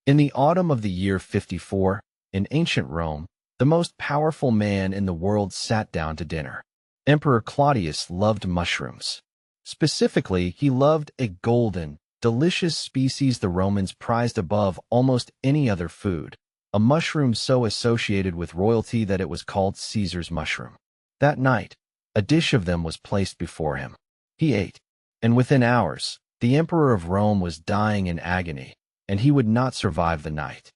In the autumn of the year 54, in ancient Rome, the most powerful man in the world sat down to dinner. Emperor Claudius loved mushrooms. Specifically, he loved a golden, delicious species the Romans prized above almost any other food, a mushroom so associated with royalty that it was called Caesar's mushroom. That night, a dish of them was placed before him. He ate, and within hours, the Emperor of Rome was dying in agony, and he would not survive the night.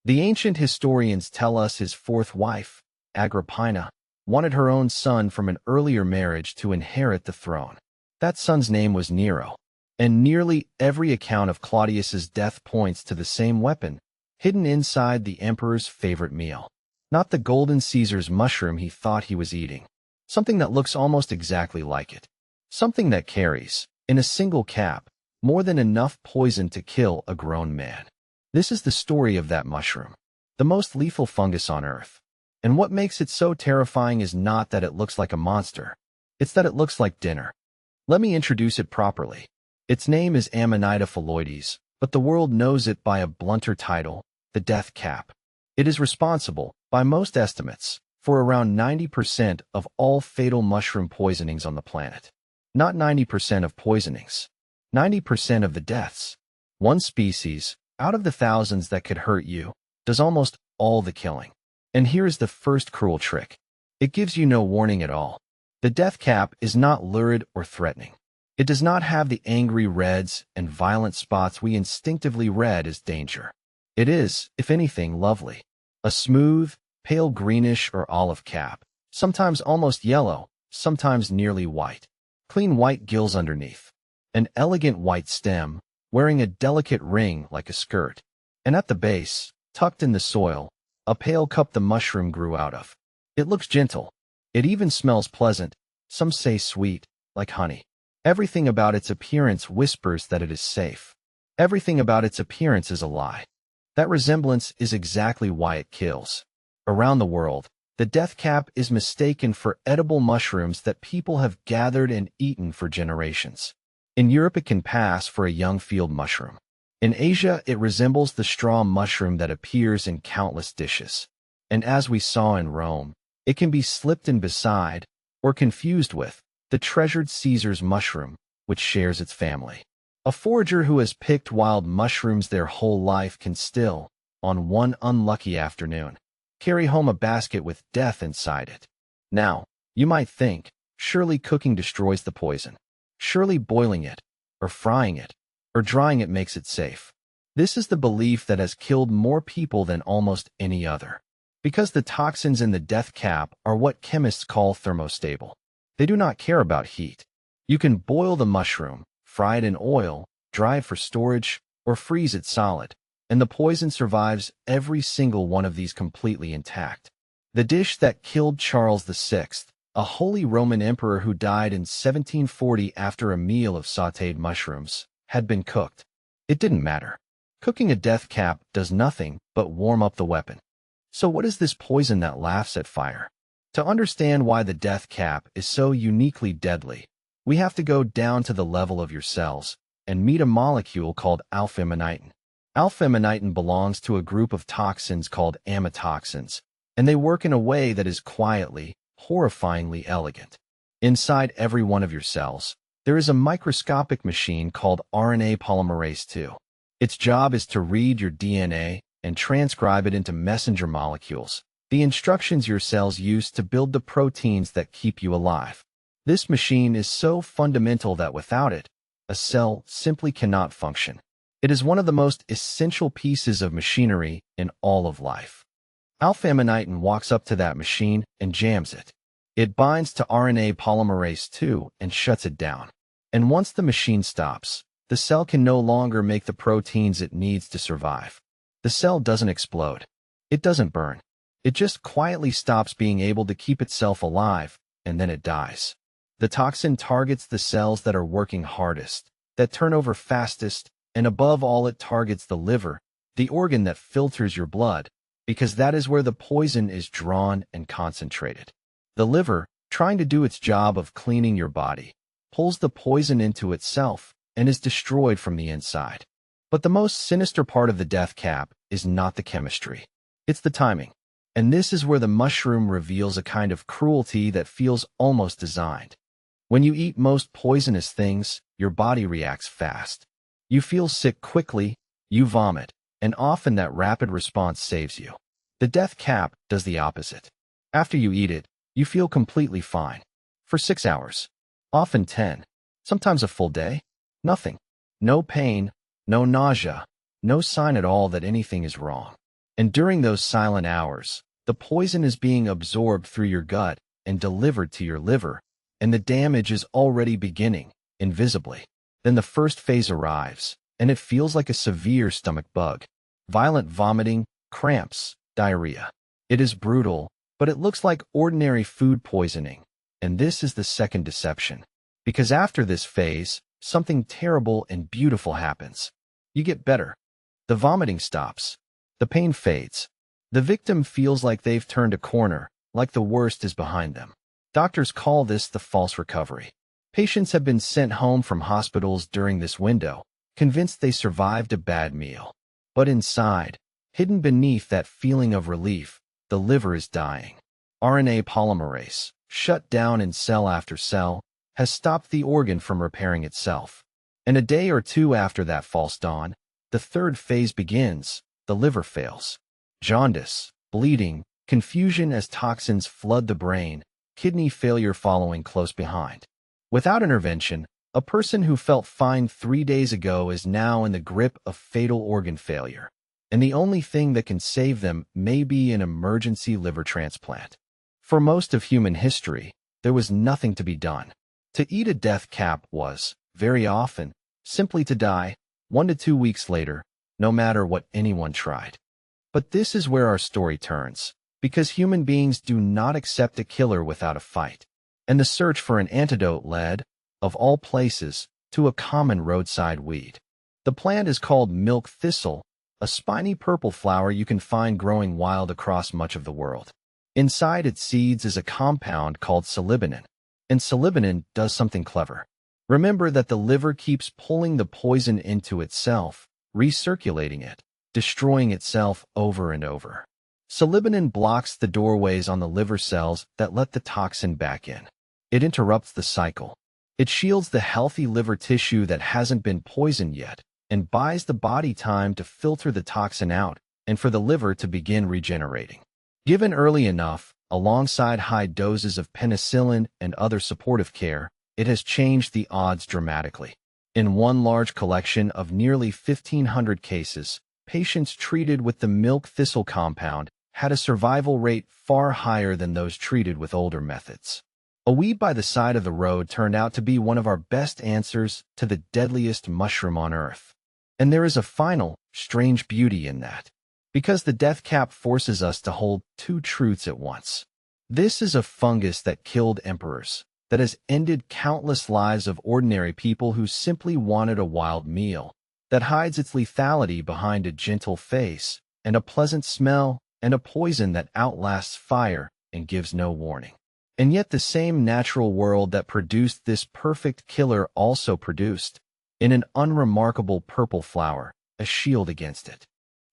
The ancient historians tell us his fourth wife, Agrippina, wanted her own son from an earlier marriage to inherit the throne. That son's name was Nero, and nearly every account of Claudius's death points to the same weapon, hidden inside the emperor's favorite meal. Not the golden Caesar's mushroom he thought he was eating. Something that looks almost exactly like it. Something that carries, in a single cap, more than enough poison to kill a grown man. This is the story of that mushroom, the most lethal fungus on Earth. And what makes it so terrifying is not that it looks like a monster. It's that it looks like dinner. Let me introduce it properly. Its name is Amanita phalloides, but the world knows it by a blunter title, the death cap. It is responsible, by most estimates, for around 90% of all fatal mushroom poisonings on the planet. Not 90% of poisonings. 90% of the deaths. One species, out of the thousands that could hurt you, does almost all the killing. And here is the first cruel trick. It gives you no warning at all. The death cap is not lurid or threatening. It does not have the angry reds and violent spots we instinctively read as danger. It is, if anything, lovely. A smooth, pale greenish or olive cap, sometimes almost yellow, sometimes nearly white. Clean white gills underneath. An elegant white stem, wearing a delicate ring like a skirt. And at the base, tucked in the soil, a pale cup the mushroom grew out of. It looks gentle. It even smells pleasant, some say sweet, like honey. Everything about its appearance whispers that it is safe. Everything about its appearance is a lie. That resemblance is exactly why it kills. Around the world, the death cap is mistaken for edible mushrooms that people have gathered and eaten for generations. In Europe, it can pass for a young field mushroom. In Asia, it resembles the straw mushroom that appears in countless dishes. And as we saw in Rome, it can be slipped in beside, or confused with, the treasured Caesar's mushroom, which shares its family. A forager who has picked wild mushrooms their whole life can still, on one unlucky afternoon, carry home a basket with death inside it. Now, you might think, surely cooking destroys the poison. Surely boiling it, or frying it, or drying it makes it safe. This is the belief that has killed more people than almost any other. Because the toxins in the death cap are what chemists call thermostable. They do not care about heat. You can boil the mushroom, fry it in oil, dry it for storage, or freeze it solid, and the poison survives every single one of these completely intact. The dish that killed Charles VI, a Holy Roman emperor who died in 1740 after a meal of sautéed mushrooms, had been cooked. It didn't matter. Cooking a death cap does nothing but warm up the weapon. So what is this poison that laughs at fire? To understand why the death cap is so uniquely deadly, we have to go down to the level of your cells and meet a molecule called alpha-amanitin. Alpha-amanitin belongs to a group of toxins called amatoxins, and they work in a way that is quietly, horrifyingly elegant. Inside every one of your cells, there is a microscopic machine called RNA polymerase II. Its job is to read your DNA and transcribe it into messenger molecules, the instructions your cells use to build the proteins that keep you alive. This machine is so fundamental that without it, a cell simply cannot function. It is one of the most essential pieces of machinery in all of life. Alpha-amanitin walks up to that machine and jams it. It binds to RNA polymerase II and shuts it down. And once the machine stops, the cell can no longer make the proteins it needs to survive. The cell doesn't explode. It doesn't burn. It just quietly stops being able to keep itself alive, and then it dies. The toxin targets the cells that are working hardest, that turn over fastest, and above all it targets the liver, the organ that filters your blood, because that is where the poison is drawn and concentrated. The liver, trying to do its job of cleaning your body, pulls the poison into itself and is destroyed from the inside. But the most sinister part of the death cap is not the chemistry. It's the timing. And this is where the mushroom reveals a kind of cruelty that feels almost designed. When you eat most poisonous things, your body reacts fast. You feel sick quickly, you vomit, and often that rapid response saves you. The death cap does the opposite. After you eat it, you feel completely fine. For 6 hours. Often 10. Sometimes a full day. Nothing. No pain, no nausea, no sign at all that anything is wrong. And during those silent hours, the poison is being absorbed through your gut and delivered to your liver, and the damage is already beginning, invisibly. Then the first phase arrives, and it feels like a severe stomach bug. Violent vomiting, cramps, diarrhea. It is brutal, but it looks like ordinary food poisoning. And this is the second deception. Because after this phase, something terrible and beautiful happens. You get better. The vomiting stops. The pain fades. The victim feels like they've turned a corner, like the worst is behind them. Doctors call this the false recovery. Patients have been sent home from hospitals during this window, convinced they survived a bad meal. But inside, hidden beneath that feeling of relief, the liver is dying. RNA polymerase, shut down in cell after cell, has stopped the organ from repairing itself. And a day or two after that false dawn, the third phase begins. The liver fails. Jaundice, bleeding, confusion as toxins flood the brain, kidney failure following close behind. Without intervention, a person who felt fine 3 days ago is now in the grip of fatal organ failure. And the only thing that can save them may be an emergency liver transplant. For most of human history, there was nothing to be done. To eat a death cap was, very often, simply to die, 1 to 2 weeks later, no matter what anyone tried. But this is where our story turns, because human beings do not accept a killer without a fight. And the search for an antidote led, of all places, to a common roadside weed. The plant is called milk thistle, a spiny purple flower you can find growing wild across much of the world. Inside its seeds is a compound called salicylanin, and salicylanin does something clever. Remember that the liver keeps pulling the poison into itself, recirculating it, destroying itself over and over. Salicylanin blocks the doorways on the liver cells that let the toxin back in. It interrupts the cycle. It shields the healthy liver tissue that hasn't been poisoned yet, and buys the body time to filter the toxin out and for the liver to begin regenerating. Given early enough, alongside high doses of penicillin and other supportive care, it has changed the odds dramatically. In one large collection of nearly 1,500 cases, patients treated with the milk thistle compound had a survival rate far higher than those treated with older methods. A weed by the side of the road turned out to be one of our best answers to the deadliest mushroom on Earth. And there is a final, strange beauty in that. Because the death cap forces us to hold two truths at once. This is a fungus that killed emperors, that has ended countless lives of ordinary people who simply wanted a wild meal, that hides its lethality behind a gentle face, and a pleasant smell, and a poison that outlasts fire and gives no warning. And yet the same natural world that produced this perfect killer also produced, in an unremarkable purple flower, a shield against it.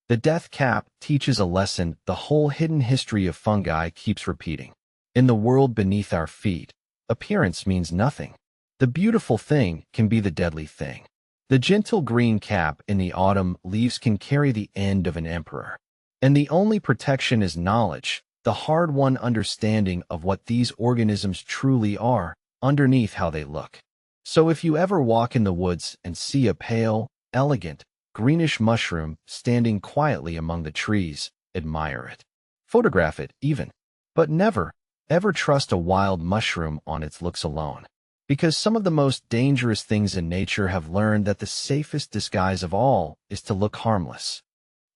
The death cap teaches a lesson the whole hidden history of fungi keeps repeating. In the world beneath our feet, appearance means nothing. The beautiful thing can be the deadly thing. The gentle green cap in the autumn leaves can carry the end of an emperor. And the only protection is knowledge, the hard-won understanding of what these organisms truly are, underneath how they look. So if you ever walk in the woods and see a pale, elegant, greenish mushroom standing quietly among the trees, admire it. Photograph it, even. But never, ever trust a wild mushroom on its looks alone. Because some of the most dangerous things in nature have learned that the safest disguise of all is to look harmless.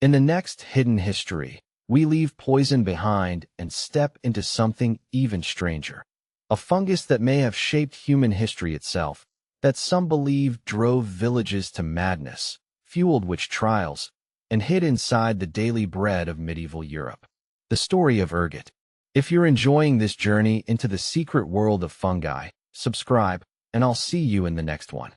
In the next hidden history, we leave poison behind and step into something even stranger. A fungus that may have shaped human history itself, that some believe drove villages to madness, fueled witch trials, and hid inside the daily bread of medieval Europe. The story of ergot. If you're enjoying this journey into the secret world of fungi, subscribe, and I'll see you in the next one.